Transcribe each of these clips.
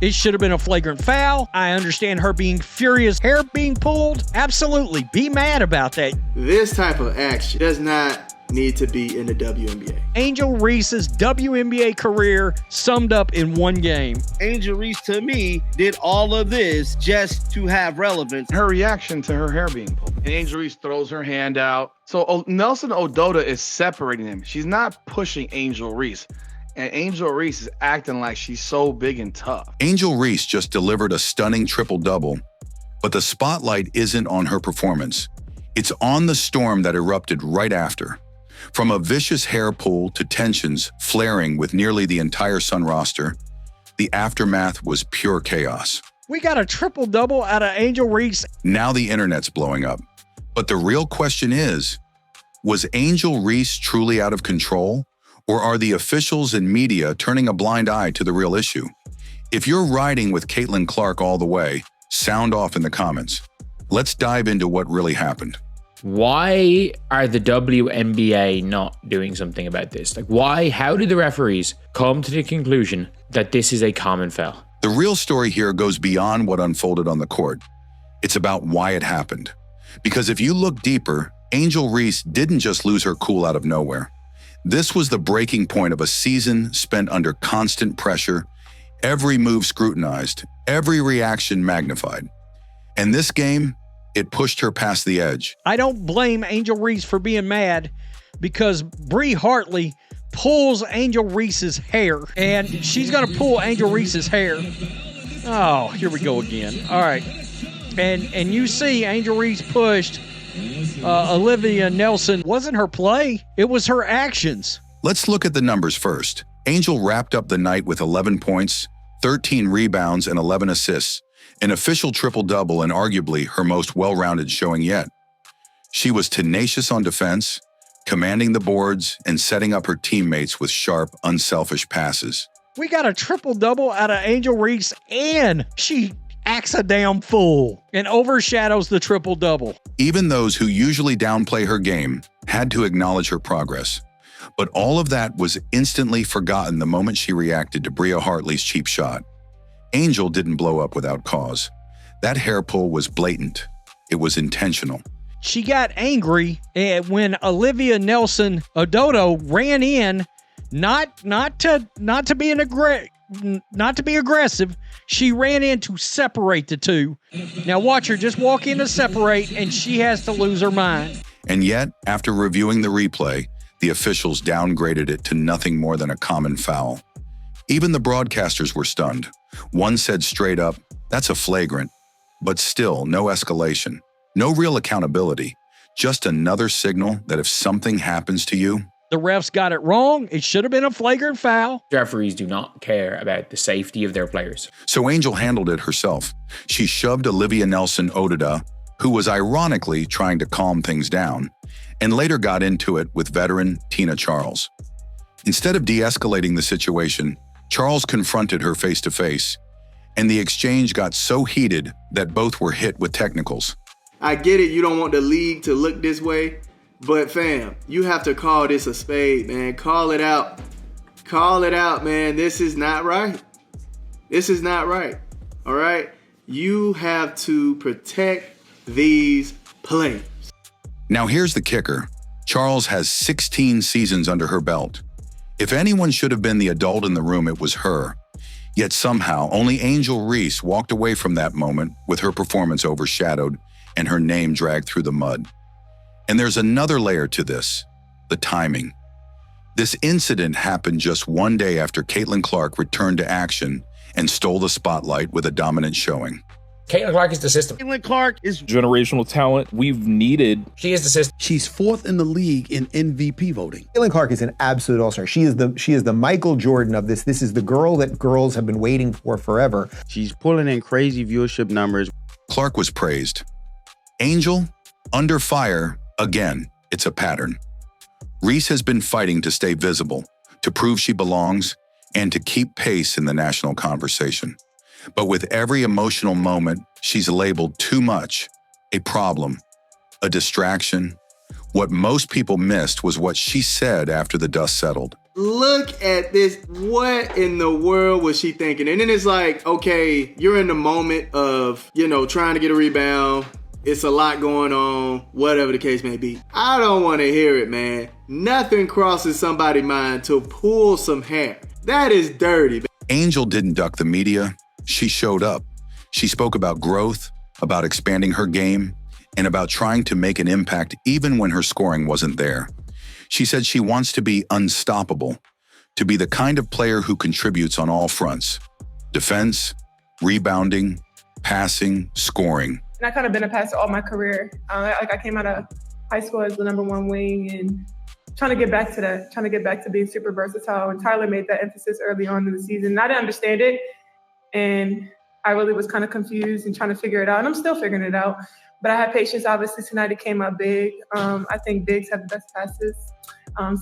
It should have been a flagrant foul. I understand her being furious, hair being pulled. Absolutely. Be mad about that. This type of action does not need to be in the WNBA. Angel Reese's WNBA career summed up in one game. Angel Reese, to me, did all of this just to have relevance. Her reaction to her hair being pulled. And Angel Reese throws her hand out. So Nelson Ododa is separating him. She's not pushing Angel Reese. And Angel Reese is acting like she's so big and tough. Angel Reese just delivered a stunning triple-double, but the spotlight isn't on her performance. It's on the storm that erupted right after. From a vicious hair pull to tensions flaring with nearly the entire Sun roster, the aftermath was pure chaos. We got a triple-double out of Angel Reese. Now the internet's blowing up. But the real question is, was Angel Reese truly out of control? Or are the officials and media turning a blind eye to the real issue? If you're riding with Caitlin Clark all the way, sound off in the comments. Let's dive into what really happened. Why are the WNBA not doing something about this? Like, why? How did the referees come to the conclusion that this is a common foul? The real story here goes beyond what unfolded on the court. It's about why it happened. Because if you look deeper, Angel Reese didn't just lose her cool out of nowhere. This was the breaking point of a season spent under constant pressure, every move scrutinized, every reaction magnified. And this game, it pushed her past the edge. I don't blame Angel Reese for being mad because Bree Hartley pulls Angel Reese's hair, and she's going to pull Angel Reese's hair. Oh, here we go again. All right. And you see Angel Reese pushed Olivia Nelson. Wasn't her play, it was her actions. Let's look at the numbers first. Angel wrapped up the night with 11 points, 13 rebounds, and 11 assists, an official triple-double and arguably her most well-rounded showing yet. She was tenacious on defense, commanding the boards and setting up her teammates with sharp, unselfish passes. We got a triple-double out of Angel Reese, and she acts a damn fool and overshadows the triple-double. Even those who usually downplay her game had to acknowledge her progress. But all of that was instantly forgotten the moment she reacted to Bria Hartley's cheap shot. Angel didn't blow up without cause. That hair pull was blatant. It was intentional. She got angry when Olivia Nelson Ododo ran in, not to be aggressive. She ran in to separate the two. Now watch her just walk in to separate, and she has to lose her mind. And yet, after reviewing the replay, the officials downgraded it to nothing more than a common foul. Even the broadcasters were stunned. One said straight up, "That's a flagrant." But still, no escalation, no real accountability, just another signal that if something happens to you, the refs got it wrong. It should have been a flagrant foul. Referees do not care about the safety of their players. So Angel handled it herself. She shoved Olivia Nelson Ododa, who was ironically trying to calm things down, and later got into it with veteran Tina Charles. Instead of de-escalating the situation, Charles confronted her face-to-face, and the exchange got so heated that both were hit with technicals. I get it, you don't want the league to look this way, but fam, you have to call this a spade, man. Call it out. Call it out, man. This is not right. This is not right. All right? You have to protect these players. Now here's the kicker. Charles has 16 seasons under her belt. If anyone should have been the adult in the room, it was her. Yet somehow, only Angel Reese walked away from that moment with her performance overshadowed and her name dragged through the mud. And there's another layer to this, the timing. This incident happened just one day after Caitlin Clark returned to action and stole the spotlight with a dominant showing. Caitlin Clark is the system. Caitlin Clark is generational talent we've needed. She is the system. She's fourth in the league in MVP voting. Caitlin Clark is an absolute all-star. She is the Michael Jordan of this. This is the girl that girls have been waiting for forever. She's pulling in crazy viewership numbers. Clark was praised. Angel, under fire, again, it's a pattern. Reese has been fighting to stay visible, to prove she belongs, and to keep pace in the national conversation. But with every emotional moment, she's labeled too much, a problem, a distraction. What most people missed was what she said after the dust settled. Look at this. What in the world was she thinking? And then it's like, okay, you're in the moment of, trying to get a rebound. It's a lot going on, whatever the case may be. I don't want to hear it, man. Nothing crosses somebody's mind to pull some hair. That is dirty, man. Angel didn't duck the media. She showed up. She spoke about growth, about expanding her game, and about trying to make an impact even when her scoring wasn't there. She said she wants to be unstoppable, to be the kind of player who contributes on all fronts: defense, rebounding, passing, scoring. And I kind of been a passer all my career. I came out of high school as the #1 wing and trying to get back to that, trying to get back to being super versatile. And Tyler made that emphasis early on in the season. And I didn't understand it. And I really was kind of confused and trying to figure it out. And I'm still figuring it out. But I had patience. Obviously, tonight it came out big. I think bigs have the best passes.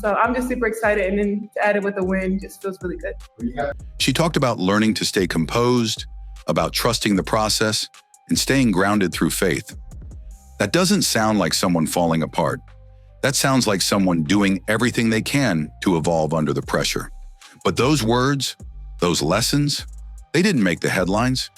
So I'm just super excited. And then to add it with a win just feels really good. She talked about learning to stay composed, about trusting the process, and staying grounded through faith. That doesn't sound like someone falling apart. That sounds like someone doing everything they can to evolve under the pressure. But those words, those lessons, they didn't make the headlines.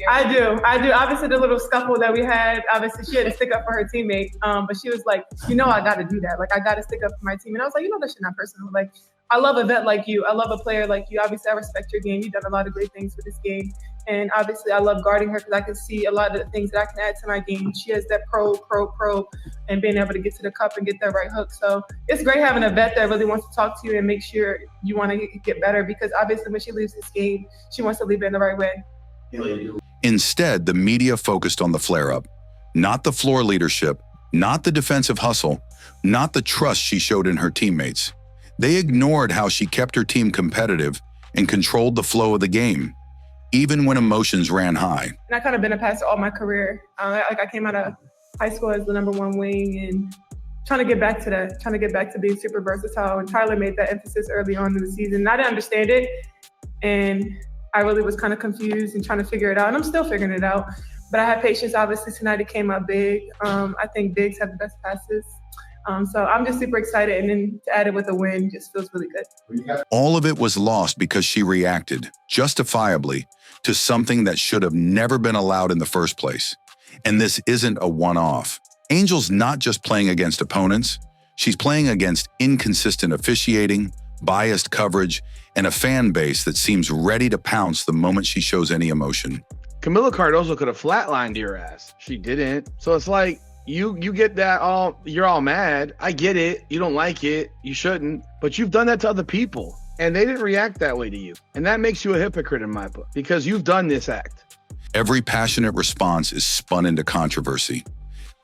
I do. Obviously, the little scuffle that we had, obviously, she had to stick up for her teammate. But she was like, I got to do that. Like, I got to stick up for my team. And I was like, that shit not personal. Like, I love a vet like you. I love a player like you. Obviously, I respect your game. You've done a lot of great things for this game. And obviously, I love guarding her because I can see a lot of the things that I can add to my game. She has that pro, and being able to get to the cup and get that right hook. So it's great having a vet that really wants to talk to you and make sure you want to get better, because obviously when she leaves this game, she wants to leave it in the right way. Instead, the media focused on the flare-up, not the floor leadership, not the defensive hustle, not the trust she showed in her teammates. They ignored how she kept her team competitive and controlled the flow of the game, even when emotions ran high. And I kind of been a passer all my career. I came out of high school as the #1 wing and trying to get back to that, trying to get back to being super versatile. And Tyler made that emphasis early on in the season. And I didn't understand it. And I really was kind of confused and trying to figure it out. And I'm still figuring it out. But I had patience. Obviously, tonight it came out big. I think bigs have the best passes. So I'm just super excited. And then to add it with a win just feels really good. All of it was lost because she reacted, justifiably, to something that should have never been allowed in the first place. And this isn't a one-off. Angel's not just playing against opponents. She's playing against inconsistent officiating, biased coverage, and a fan base that seems ready to pounce the moment she shows any emotion. Camila Cardoso could have flatlined your ass. She didn't. So it's like, you get that you're all mad. I get it. You don't like it. You shouldn't. But you've done that to other people, and they didn't react that way to you. And that makes you a hypocrite in my book, because you've done this act. Every passionate response is spun into controversy.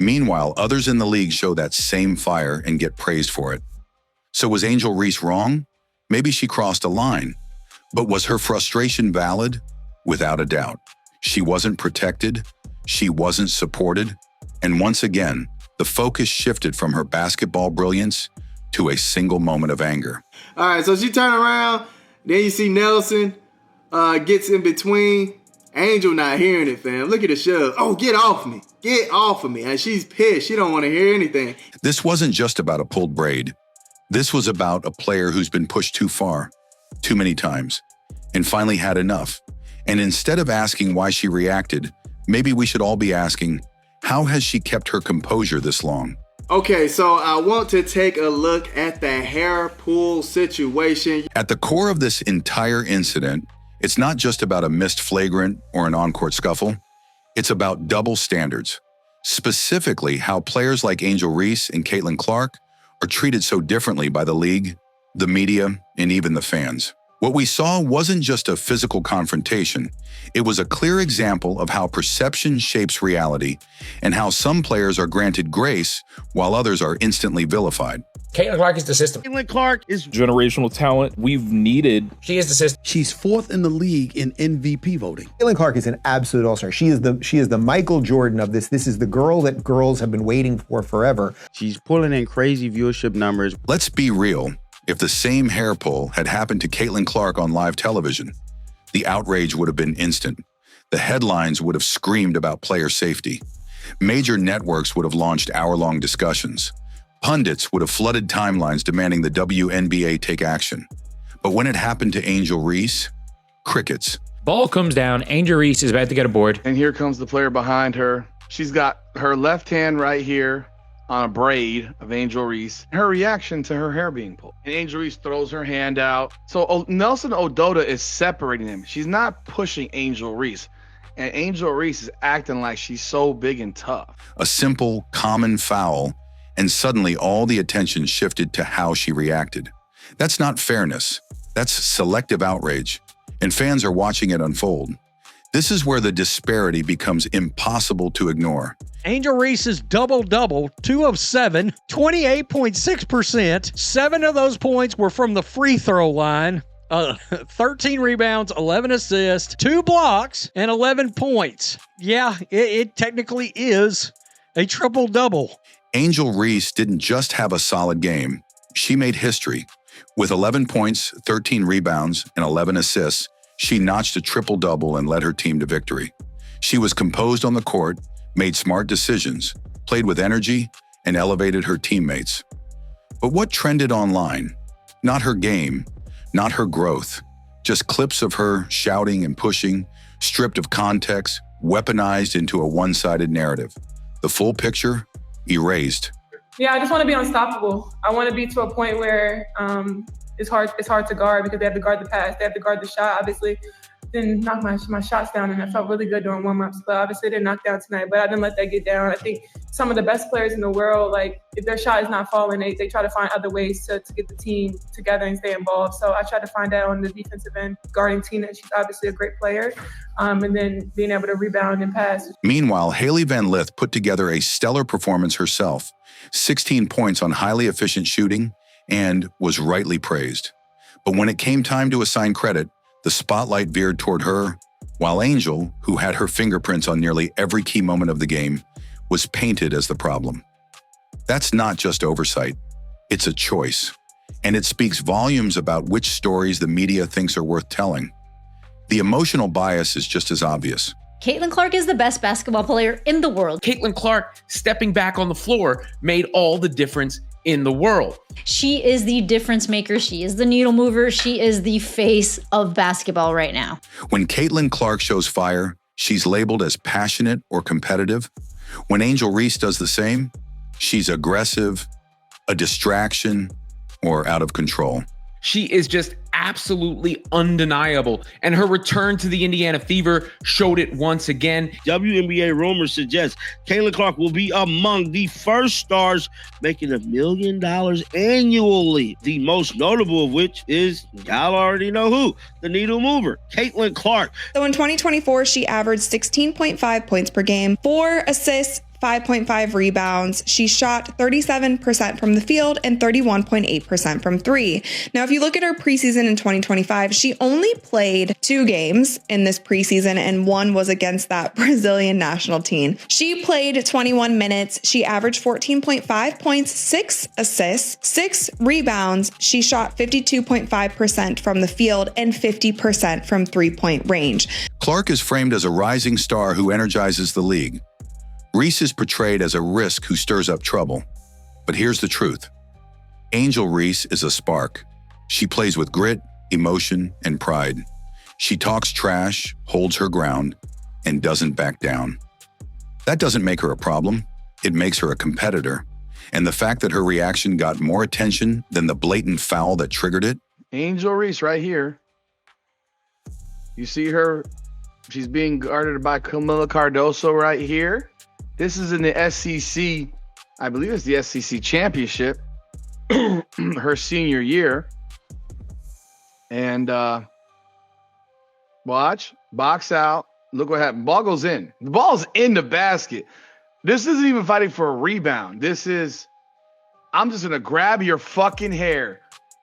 Meanwhile, others in the league show that same fire and get praised for it. So was Angel Reese wrong? Maybe she crossed a line. But was her frustration valid? Without a doubt. She wasn't protected. She wasn't supported. And once again, the focus shifted from her basketball brilliance to a single moment of anger. All right, so she turned around. Then you see Nelson gets in between. Angel not hearing it, fam. Look at the shove. Oh, get off me. Get off of me. And she's pissed. She don't want to hear anything. This wasn't just about a pulled braid. This was about a player who's been pushed too far, too many times, and finally had enough. And instead of asking why she reacted, maybe we should all be asking, how has she kept her composure this long? Okay, so I want to take a look at the hair pull situation. At the core of this entire incident, it's not just about a missed flagrant or an on-court scuffle. It's about double standards, specifically how players like Angel Reese and Caitlin Clark are treated so differently by the league, the media, and even the fans. What we saw wasn't just a physical confrontation. It was a clear example of how perception shapes reality and how some players are granted grace while others are instantly vilified. Caitlin Clark is the system. Caitlin Clark is generational talent we've needed. She is the system. She's 4th in the league in MVP voting. Caitlin Clark is an absolute all-star. She is the Michael Jordan of this. This is the girl that girls have been waiting for forever. She's pulling in crazy viewership numbers. Let's be real. If the same hair pull had happened to Caitlin Clark on live television, the outrage would have been instant. The headlines would have screamed about player safety. Major networks would have launched hour-long discussions. Pundits would have flooded timelines demanding the WNBA take action. But when it happened to Angel Reese, crickets. Ball comes down. Angel Reese is about to get a board. And here comes the player behind her. She's got her left hand right here on a braid of Angel Reese. Her reaction to her hair being pulled. And Angel Reese throws her hand out. So Nelson Ododa is separating them. She's not pushing Angel Reese. And Angel Reese is acting like she's so big and tough. A simple, common foul, and suddenly all the attention shifted to how she reacted. That's not fairness. That's selective outrage. And fans are watching it unfold. This is where the disparity becomes impossible to ignore. Angel Reese's double-double, 2 of 7, 28.6%. 7 of those points were from the free throw line. 13 rebounds, 11 assists, 2 blocks, and 11 points. Yeah, it technically is a triple-double. Angel Reese didn't just have a solid game. She made history. With 11 points, 13 rebounds, and 11 assists, she notched a triple-double and led her team to victory. She was composed on the court, made smart decisions, played with energy, and elevated her teammates. But what trended online? Not her game, not her growth, just clips of her shouting and pushing, stripped of context, weaponized into a one-sided narrative. The full picture, erased. Yeah, I just want to be unstoppable. I want to be to a point where it's hard to guard because they have to guard the pass, they have to guard the shot. Obviously, didn't knock my shots down, and I felt really good during warm-ups. But obviously, didn't knock down tonight. But I didn't let that get down. I think some of the best players in the world, like if their shot is not falling, they try to find other ways to get the team together and stay involved. So I tried to find that on the defensive end, guarding Tina. She's obviously a great player, and then being able to rebound and pass. Meanwhile, Haley Van Lith put together a stellar performance herself. 16 points on highly efficient shooting, and was rightly praised. But when it came time to assign credit, the spotlight veered toward her, while Angel, who had her fingerprints on nearly every key moment of the game, was painted as the problem. That's not just oversight, it's a choice, and it speaks volumes about which stories the media thinks are worth telling. The emotional bias is just as obvious. Caitlin Clark is the best basketball player in the world. Caitlin Clark stepping back on the floor made all the difference in the world. She is the difference maker. She is the needle mover. She is the face of basketball right now. When Caitlin Clark shows fire, she's labeled as passionate or competitive. When Angel Reese does the same, she's aggressive, a distraction, or out of control. She is just absolutely undeniable, and her return to the Indiana Fever showed it once again. WNBA rumors suggest Caitlin Clark will be among the first stars making $1 million annually. The most notable of which is, y'all already know who, the needle mover, Caitlin Clark. So in 2024, she averaged 16.5 points per game, 4 assists, 5.5 rebounds. She shot 37% from the field and 31.8% from 3. Now, if you look at her preseason in 2025, she only played 2 games in this preseason, and one was against that Brazilian national team. She played 21 minutes. She averaged 14.5 points, 6 assists, 6 rebounds. She shot 52.5% from the field and 50% from 3-point range. Clark is framed as a rising star who energizes the league. Reese is portrayed as a risk who stirs up trouble. But here's the truth. Angel Reese is a spark. She plays with grit, emotion, and pride. She talks trash, holds her ground, and doesn't back down. That doesn't make her a problem. It makes her a competitor. And the fact that her reaction got more attention than the blatant foul that triggered it. Angel Reese right here. You see her? She's being guarded by Camila Cardoso right here. This is in the SEC, I believe it's the SEC championship, her senior year. And watch, box out. Look what happened. Ball goes in. The ball's in the basket. This isn't even fighting for a rebound. This is, I'm just going to grab your fucking hair.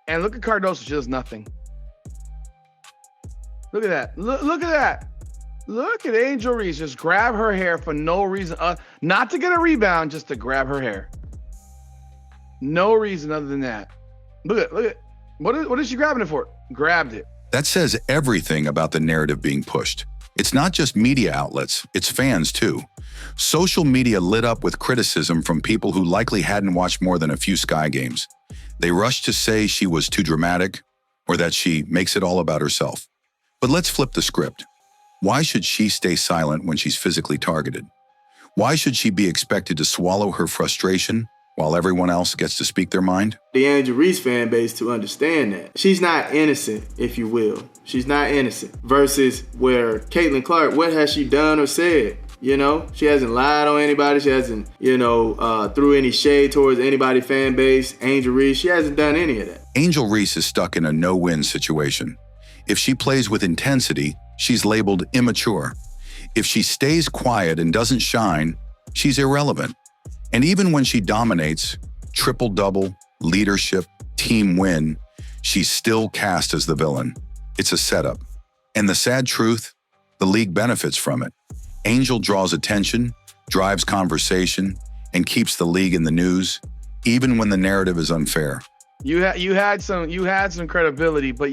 And look at Cardoso, she does nothing. Look at that. Look at that. Look at Angel Reese just grab her hair for no reason, not to get a rebound, just to grab her hair. No reason other than that. Look at, what is she grabbing it for? Grabbed it. That says everything about the narrative being pushed. It's not just media outlets, it's fans too. Social media lit up with criticism from people who likely hadn't watched more than a few Sky games. They rushed to say she was too dramatic, or that she makes it all about herself. But let's flip the script. Why should she stay silent when she's physically targeted? Why should she be expected to swallow her frustration while everyone else gets to speak their mind? The Angel Reese fan base to understand that. She's not innocent, if you will. She's not innocent. Versus where Caitlin Clark, what has she done or said? You know, she hasn't lied on anybody. She hasn't, threw any shade towards anybody fan base. Angel Reese, she hasn't done any of that. Angel Reese is stuck in a no-win situation. If she plays with intensity, she's labeled immature. If she stays quiet and doesn't shine, she's irrelevant. And even when she dominates, triple-double, leadership, team win, she's still cast as the villain. It's a setup. And the sad truth, the league benefits from it. Angel draws attention, drives conversation, and keeps the league in the news, even when the narrative is unfair. You had some credibility, but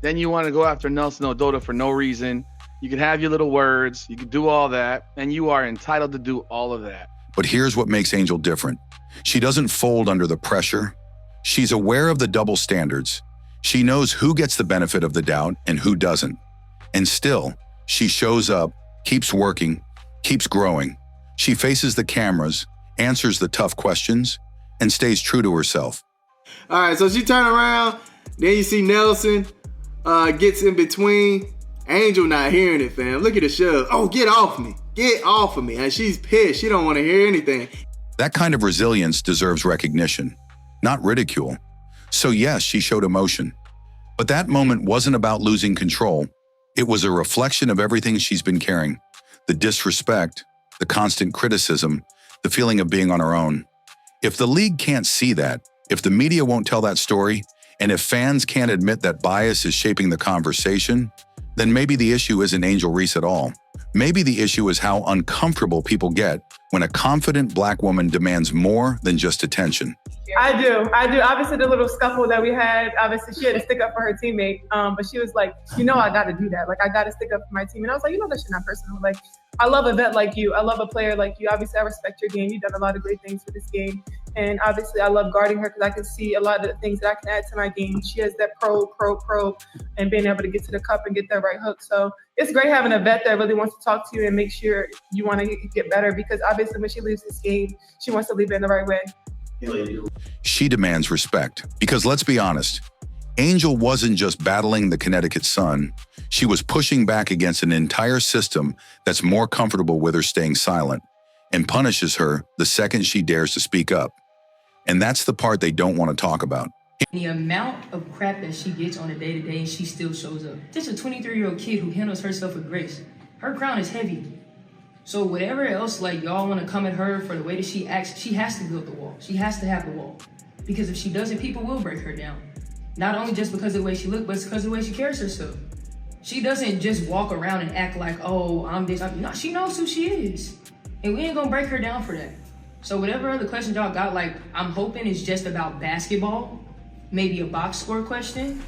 then you want to go after Nelson Ododa for no reason. You can have your little words, you can do all that, and you are entitled to do all of that. But here's what makes Angel different. She doesn't fold under the pressure. She's aware of the double standards. She knows who gets the benefit of the doubt and who doesn't. And still, she shows up, keeps working, keeps growing. She faces the cameras, answers the tough questions, and stays true to herself. All right, so she turned around, then you see Nelson gets in between. Angel not hearing it, fam. Look at the shove. Oh, get off me. Get off of me. And she's pissed. She don't want to hear anything. That kind of resilience deserves recognition, not ridicule. So yes, she showed emotion. But that moment wasn't about losing control. It was a reflection of everything she's been carrying. The disrespect, the constant criticism, the feeling of being on her own. If the league can't see that, if the media won't tell that story, and if fans can't admit that bias is shaping the conversation, then maybe the issue isn't Angel Reese at all. Maybe the issue is how uncomfortable people get when a confident Black woman demands more than just attention. I do. Obviously, the little scuffle that we had, obviously, she had to stick up for her teammate. But she was like, I got to do that. Like, I got to stick up for my team. And I was like, that shit not personal. Like, I love a vet like you. I love a player like you. Obviously, I respect your game. You've done a lot of great things for this game. And obviously, I love guarding her because I can see a lot of the things that I can add to my game. She has that probe, and being able to get to the cup and get that right hook. So it's great having a vet that really wants to talk to you and make sure you want to get better, because obviously when she leaves this game, she wants to leave it in the right way. She demands respect because, let's be honest, Angel wasn't just battling the Connecticut sun. She was pushing back against an entire system that's more comfortable with her staying silent and punishes her the second she dares to speak up. And that's the part they don't want to talk about. The amount of crap that she gets on a day-to-day, and she still shows up. Just a 23-year-old kid who handles herself with grace. Her crown is heavy. So whatever else, y'all want to come at her for the way that she acts, she has to build the wall. She has to have the wall. Because if she doesn't, people will break her down. Not only just because of the way she looks, but it's because of the way she carries herself. She doesn't just walk around and act like, oh, I'm this. No, she knows who she is. And we ain't gonna break her down for that. So whatever other questions y'all got, I'm hoping it's just about basketball, maybe a box score question.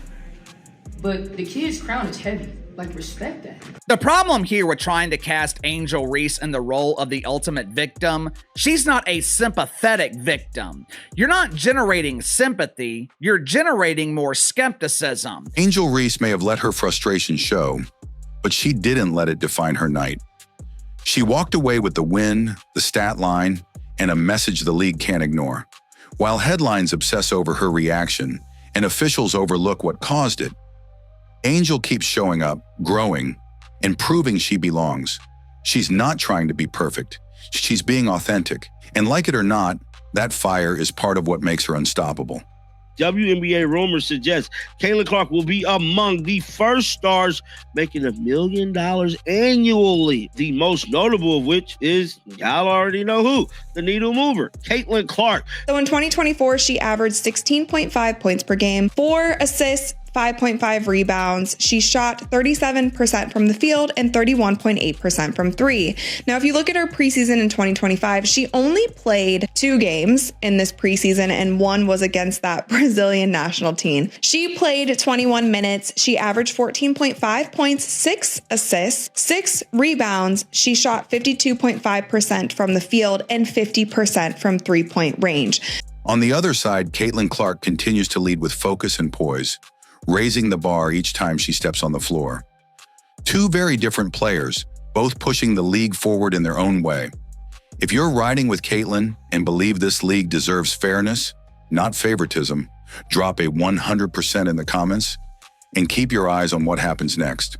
But the kid's crown is heavy. Respect that. The problem here with trying to cast Angel Reese in the role of the ultimate victim, she's not a sympathetic victim. You're not generating sympathy, you're generating more skepticism. Angel Reese may have let her frustration show, but she didn't let it define her night. She walked away with the win, the stat line, and a message the league can't ignore. While headlines obsess over her reaction and officials overlook what caused it, Angel keeps showing up, growing, and proving she belongs. She's not trying to be perfect. She's being authentic. And like it or not, that fire is part of what makes her unstoppable. WNBA rumors suggest Caitlin Clark will be among the first stars making $1 million annually. The most notable of which is, y'all already know who, the needle mover, Caitlin Clark. So in 2024, she averaged 16.5 points per game, 4 assists, 5.5 rebounds. She shot 37% from the field and 31.8% from three. Now, if you look at her preseason in 2025, she only played 2 games in this preseason, and one was against that Brazilian national team. She played 21 minutes. She averaged 14.5 points, 6 assists, 6 rebounds. She shot 52.5% from the field and 50% from three-point range. On the other side, Caitlin Clark continues to lead with focus and poise. raising the bar each time she steps on the floor. Two very different players, both pushing the league forward in their own way. If you're riding with Caitlyn and believe this league deserves fairness, not favoritism, drop a 100% in the comments and keep your eyes on what happens next.